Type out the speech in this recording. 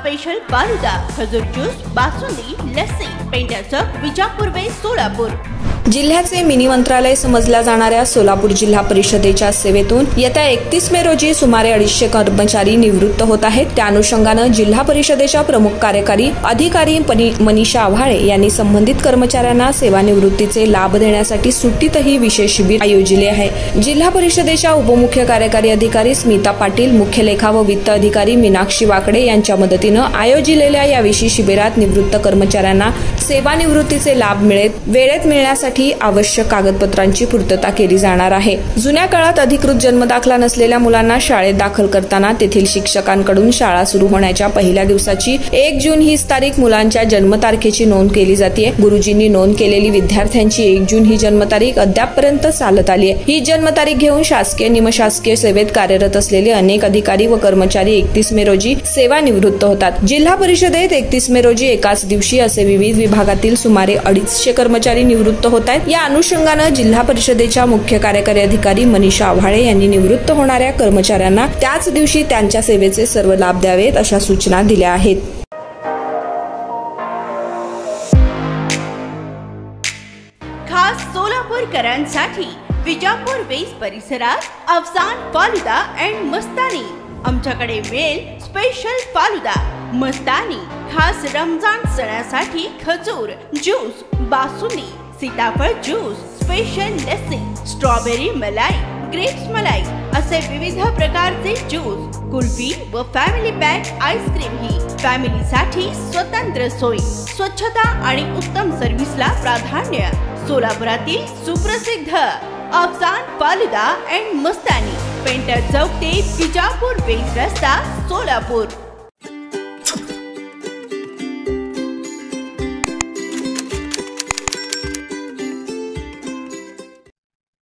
Special falooda, खजूर juice, basundi, lassi, painter चौक, Vijapur waste, Solapur. जिल्ह्याचे mini मंत्रालय समजल्या जाणाऱ्या सोलापूर जिल्हा परिषदेच्या सेवेतून येत्या 31 मे रोजी सुमारे 250 कर्मचारी निवृत्त होत आहेत। त्या अनुषंगाने जिल्हा परिषदेच्या प्रमुख कार्यकारी अधिकारी मनीषा आव्हाळे यांनी संबंधित कर्मचाऱ्यांना सेवानिवृत्तीचे लाभ देण्यासाठी सुट्टीतही विशेष शिबिर आयोजिले आहे। जिल्हा परिषदेच्या उपमुख्य कार्यकारी अधिकारी स्मिता पाटील, मुख्य लेखा व वित्त अधिकारी मीनाक्षी वाकडे यांच्या मदतीने आयोजिलेल्या या विशेष शिबिरात निवृत्त कर्मचाऱ्यांना सेवानिवृत्तीचे लाभ वेळेत मिळण्यासाठी आवश्यक कागदपत्रांची पूर्तता केली जाणार आहे। जुन्या काळात अधिकृत जन्मदाखला नसलेल्या मुलांना शाळेत दाखल करताना तेथील शिक्षकांकडून शाळा सुरू होण्याच्या पहिल्या दिवसाची 1 जून ही तारीख मुलांच्या जन्मतारखेची नोंद केली जाते। गुरुजींनी नोंद केलेली विद्यार्थ्यांची 1 जून ही जन्मतारीख अद्यापपर्यंत चालत आली आहे। ही जन्मतारीख घेऊन शासकीय निमशासकीय सेवेत कार्यरत असलेले अनेक अधिकारी व कर्मचारी 31 मे रोजी सेवानिवृत्त होतात। जिल्हा परिषदेत 31 मे रोजी एकाच दिवशी असे विविध विभागातील सुमारे 250 कर्मचारी निवृत्त होत आहेत। या अनुषंगाने जिल्हा परिषदेच्या मुख्य कार्यकारी अधिकारी मनीषा आव्हाळे यांनी निवृत्त होणाऱ्या कर्मचाऱ्यांना त्याच दिवशी त्यांच्या सेवेचे सर्व लाभ द्यावेत अशा सूचना दिल्या आहेत। खास सोलापूरकरांसाठी विजापूर वेस्ट परिसरात अफसान फालुदा अँड मस्तानी। आमच्याकडे मिळेल स्पेशल फालुदा, मस्तानी, खास रमजान सणासाठी खजूर ज्यूस, बासुंदी, सीताफळ ज्यूस, स्पेशल लस्सी, स्ट्रॉबेरी मलाई, ग्रेप्स मलाई असे विविध प्रकारचे ज्यूस, कुल्फी व फॅमिली पॅक आईस्क्रीम ही फॅमिलीसाठी स्वतंत्र सोय, स्वच्छता आणि उत्तम सर्व्हिसला प्राधान्य। सोलापुरातील सुप्रसिद्ध Afsan falooda and Mastani, painter चौक ते विजापूर वेस्ट रस्ता, सोलापूर।